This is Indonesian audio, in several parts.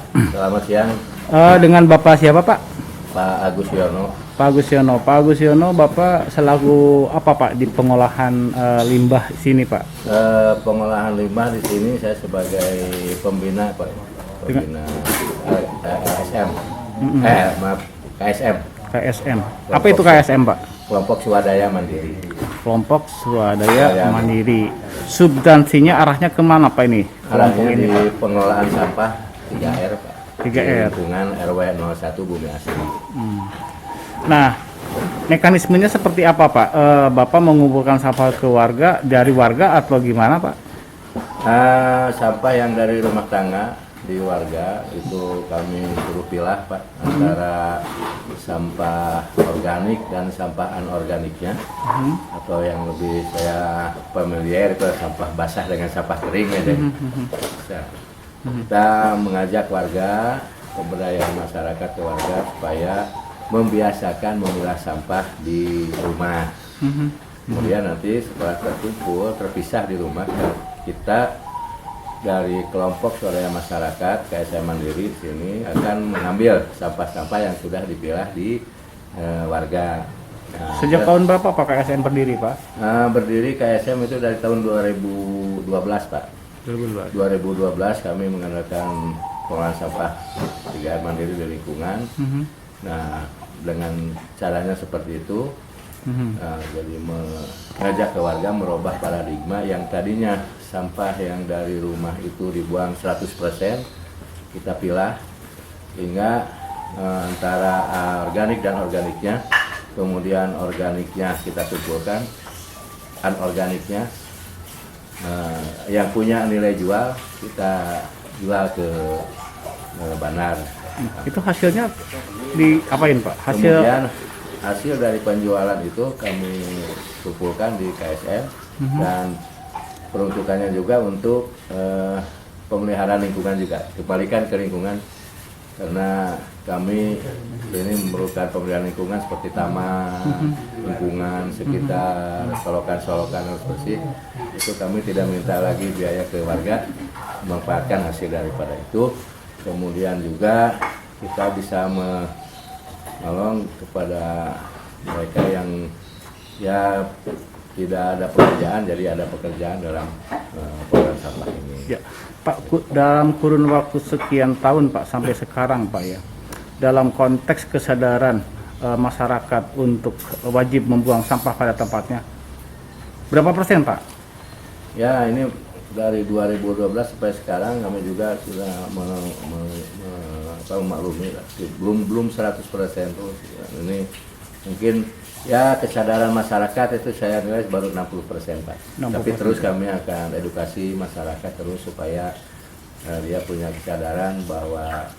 Selamat siang, Dengan Bapak siapa Pak? Pak Agus Yono. Pak Agus Yono. Pak Agus Yono, Bapak selaku apa Pak di pengolahan limbah sini Pak? Pengolahan limbah di sini saya sebagai pembina, Pak. Pembina KSM. Maaf, KSM. KSM. Apa itu KSM Pak? Kelompok Swadaya Mandiri. Kelompok Swadaya Mandiri. Substansinya arahnya kemana Pak ini? Kelompok Arahnya ini di Pak? pengelolaan sampah 3R, Pak. 3R. Di lingkungan RW 01 Bumi Asri. Nah, mekanismenya seperti apa Pak? Bapak mengumpulkan sampah ke warga dari warga atau gimana Pak? Sampah yang dari rumah tangga di warga itu kami suruh pilah, Pak, antara sampah organik dan sampah anorganiknya, atau yang lebih saya familiar itu sampah basah dengan sampah kering ya deh. Nah, kita mengajak warga, pemberdayaan masyarakat ke warga supaya membiasakan memilah sampah di rumah. Kemudian nanti setelah terkumpul, terpisah di rumah, kita dari kelompok swadaya masyarakat KSM Mandiri sini akan mengambil sampah-sampah yang sudah dipilah di warga. Nah, Sejak tahun berapa Pak KSM berdiri Pak? berdiri KSM itu dari tahun 2012, Pak. 2012 kami mengadakan pengolahan sampah 3R mandiri di lingkungan. Nah, dengan caranya seperti itu, jadi mengajak ke warga merubah paradigma yang tadinya sampah yang dari rumah itu dibuang 100%, kita pilah hingga antara organik dan organiknya, kemudian organiknya kita kumpulkan, anorganiknya yang punya nilai jual kita jual ke Banar. Itu hasilnya diapain Pak? Kemudian hasil dari penjualan itu kami kumpulkan di KSM dan peruntukannya juga untuk pemeliharaan lingkungan juga, kembalikan ke lingkungan, karena kami ini memerlukan pemeliharaan lingkungan seperti taman, lingkungan sekitar, solokan-solokan harus bersih. Itu kami tidak minta lagi biaya ke warga, memanfaatkan hasil daripada itu. Kemudian juga kita bisa menolong kepada mereka yang ya tidak ada pekerjaan, jadi ada pekerjaan dalam pengelolaan sampah ini. Ya, Pak, dalam kurun waktu sekian tahun Pak sampai sekarang Pak ya, dalam konteks kesadaran masyarakat untuk wajib membuang sampah pada tempatnya, berapa persen Pak? Ya, ini dari 2012 sampai sekarang kami juga sudah memaklumi, belum 100% tuh. Ini mungkin ya kesadaran masyarakat itu saya nilai baru 60%, Pak. 60%. Tapi terus kami akan edukasi masyarakat terus supaya dia punya kesadaran bahwa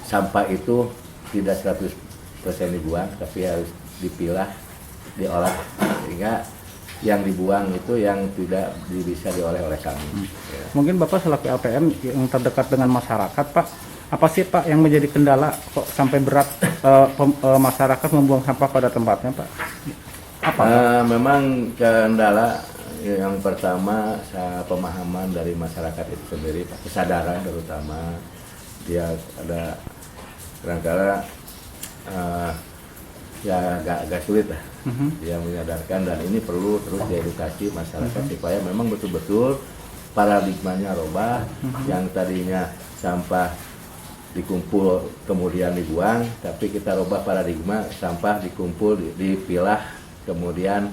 sampah itu tidak 100% dibuang, tapi harus dipilah, diolah, sehingga yang dibuang itu yang tidak bisa diolah oleh kami. Ya. Mungkin Bapak selaku LPM yang terdekat dengan masyarakat Pak, apa sih Pak yang menjadi kendala kok sampai berat masyarakat membuang sampah pada tempatnya Pak? Apa? Memang kendala yang pertama pemahaman dari masyarakat itu sendiri, Pak. Kesadaran terutama dia ada kadang-kadang ya agak sulit lah. Dia menyadarkan, dan ini perlu terus diedukasi masyarakat supaya memang betul-betul paradigmanya robah, yang tadinya sampah dikumpul kemudian dibuang, tapi kita rubah paradigma sampah dikumpul, dipilah, kemudian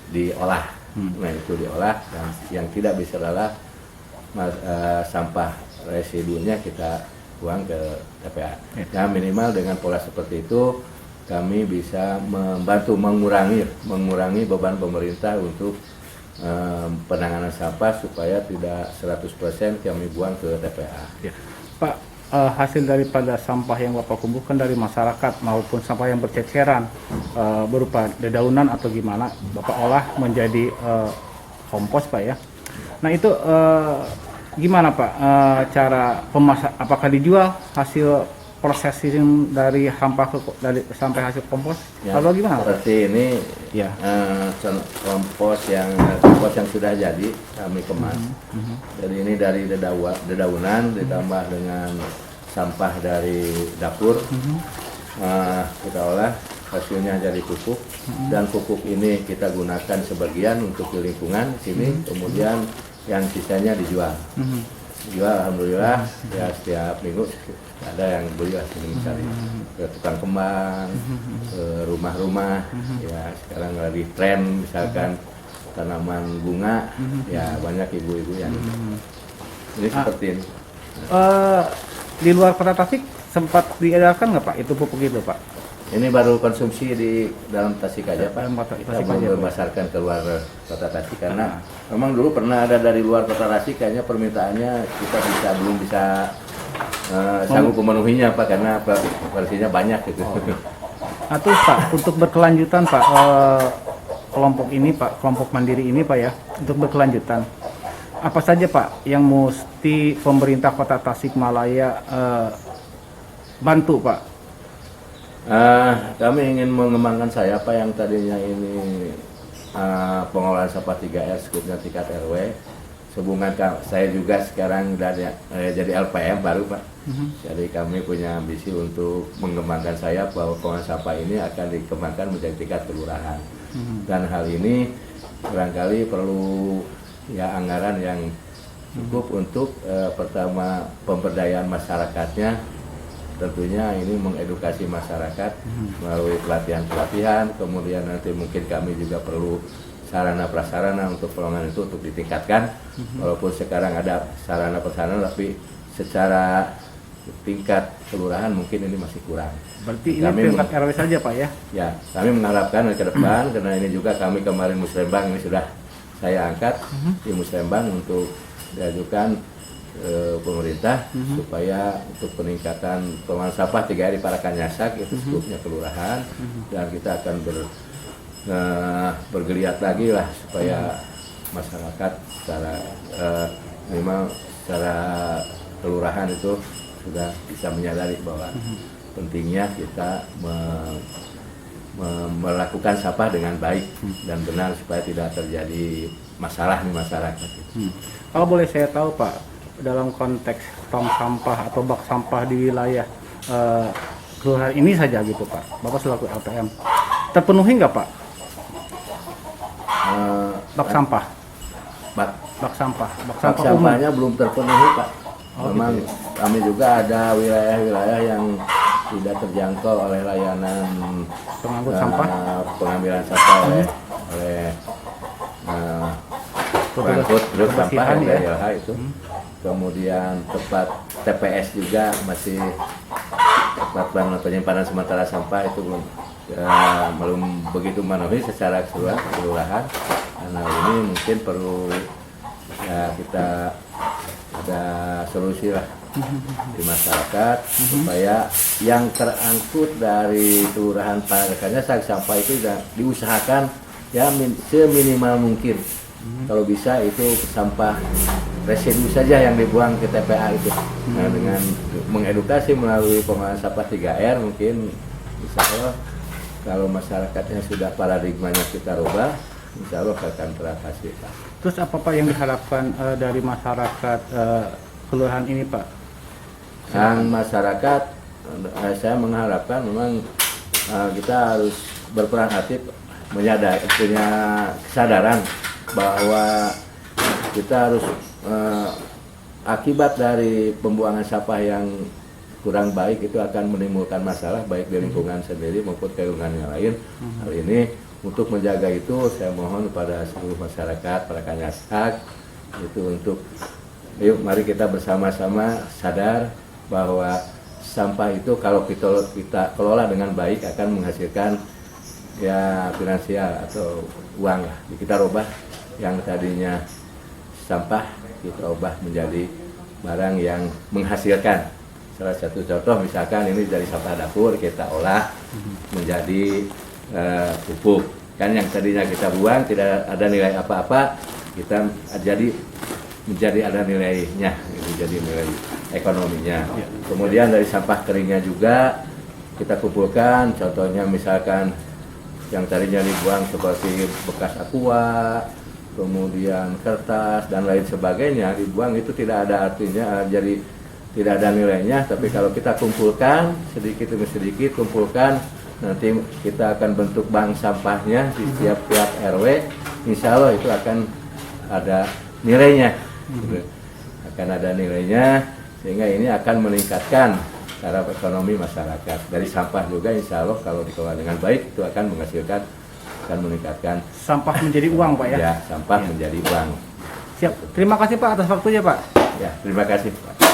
diolah. Nah, itu diolah, dan yang tidak bisa diolah sampah residunya kita buang ke TPA. Nah, minimal dengan pola seperti itu kami bisa membantu mengurangi beban pemerintah untuk penanganan sampah supaya tidak 100% kami buang ke TPA. Ya. Pak, hasil daripada sampah yang Bapak kumpulkan dari masyarakat maupun sampah yang berceceran berupa dedaunan atau gimana, Bapak olah menjadi kompos Pak ya. Nah itu gimana Pak cara apakah dijual hasil processing dari sampai hasil kompos Ya, atau gimana? Seperti ini Ya. kompos yang sudah jadi kami kemas. Jadi ini dari dedaunan ditambah dengan sampah dari dapur, kita olah, hasilnya jadi pupuk, dan pupuk ini kita gunakan sebagian untuk di lingkungan sini, kemudian yang sisanya dijual. Dijual, alhamdulillah, ya setiap minggu ada yang beli lah sini, misalnya ke tukang kembang, ke rumah-rumah, ya sekarang lagi tren misalkan tanaman bunga, ya banyak ibu-ibu yang ini seperti ini. Di luar Kota Tasik sempat diedarkan nggak Pak itu pupuk itu Pak? Ini baru konsumsi di dalam Tasik aja Pak. Dalam Kota Kita Tasik belum aja, Pak. memasarkan keluar Kota Tasik karena memang dulu pernah ada dari luar Kota Tasik, kayaknya permintaannya kita belum bisa sanggup memenuhinya Pak, karena porsinya banyak gitu. Nah terus Pak, untuk berkelanjutan Pak, kelompok ini Pak, kelompok mandiri ini Pak ya, untuk berkelanjutan, apa saja Pak yang mesti pemerintah Kota Tasikmalaya bantu Pak? Kami ingin mengembangkan Pak yang tadinya ini pengolahan sampah 3R skupnya tingkat RW. Sehubungan saya juga sekarang jadi LPM baru Pak. Jadi kami punya ambisi untuk mengembangkan bahwa pengolahan sampah ini akan dikembangkan menjadi tingkat kelurahan. Dan hal ini barangkali perlu ya anggaran yang cukup untuk pertama pemberdayaan masyarakatnya. Tentunya ini mengedukasi masyarakat melalui pelatihan-pelatihan, kemudian nanti mungkin kami juga perlu sarana prasarana untuk pelanggan itu untuk ditingkatkan. Walaupun sekarang ada sarana prasarana, tapi secara tingkat kelurahan mungkin ini masih kurang. Berarti ini tingkat RW saja Pak ya? Ya, kami mengharapkan ke depan, karena ini juga kami kemarin Musrembang ini sudah saya angkat di Musrembang untuk diajukan pemerintah supaya untuk peningkatan pengolahan sampah 3R di Parakanyasak itu skupnya kelurahan, dan kita akan bergeliat lagi lah supaya masyarakat secara minimal secara kelurahan itu sudah bisa menyadari bahwa pentingnya kita melakukan sampah dengan baik dan benar supaya tidak terjadi masalah di masyarakat. Kalau boleh saya tahu Pak, dalam konteks tong sampah atau bak sampah di wilayah kelurahan ini saja gitu Pak, Bapak selaku LPM, terpenuhi nggak Pak? Bak sampah? Bak sampahnya belum terpenuhi Pak. Memang gitu. Kami juga ada wilayah-wilayah yang tidak terjangkau oleh layanan Pengangkut sampah? Pengambilan sampah oleh pengangkut truk sampah LH itu. Kemudian tempat TPS juga masih tempat penyimpanan sementara sampah itu belum begitu memenuhi secara keseluruhan kelurahan. Karena ini mungkin perlu ya kita ada solusi lah di masyarakat supaya yang terangkut dari kelurahan Parakanyasak sampah itu diusahakan ya seminimal mungkin. Kalau bisa itu sampah residu saja yang dibuang ke TPA itu. Nah, dengan mengedukasi melalui pengolahan sampah 3R mungkin insya Allah kalau masyarakatnya sudah paradigmanya kita rubah, insya Allah akan teratasi Pak. Terus apa Pak yang diharapkan dari masyarakat kelurahan ini Pak? Yang masyarakat, saya mengharapkan memang kita harus berperan aktif, menyadari, punya kesadaran bahwa kita harus akibat dari pembuangan sampah yang kurang baik itu akan menimbulkan masalah baik di lingkungan sendiri maupun ke lingkungan yang lain. Hal ini untuk menjaga itu saya mohon kepada seluruh masyarakat Parakanyasak itu untuk yuk mari kita bersama-sama sadar bahwa sampah itu kalau kita kelola dengan baik akan menghasilkan ya finansial atau uang lah. Kita rubah yang tadinya sampah kita ubah menjadi barang yang menghasilkan. Salah satu contoh misalkan ini dari sampah dapur kita olah menjadi pupuk. Kan yang tadinya kita buang tidak ada nilai apa-apa, kita menjadi ada nilainya, jadi nilai ekonominya. Kemudian dari sampah keringnya juga kita kumpulkan, contohnya misalkan yang tadinya dibuang seperti bekas aqua, kemudian kertas dan lain sebagainya dibuang, itu tidak ada artinya jadi tidak ada nilainya, tapi kalau kita kumpulkan sedikit demi sedikit, kumpulkan, nanti kita akan bentuk bank sampahnya di tiap RW, insya Allah itu akan ada nilainya, gitu. Akan ada nilainya, sehingga ini akan meningkatkan taraf ekonomi masyarakat. Dari sampah juga insya Allah kalau dikelola dengan baik itu akan menghasilkan, akan meningkatkan Sampah menjadi uang, Pak ya? ya sampah menjadi uang. Siap. Terima kasih Pak atas waktunya, Pak. Ya, terima kasih Pak.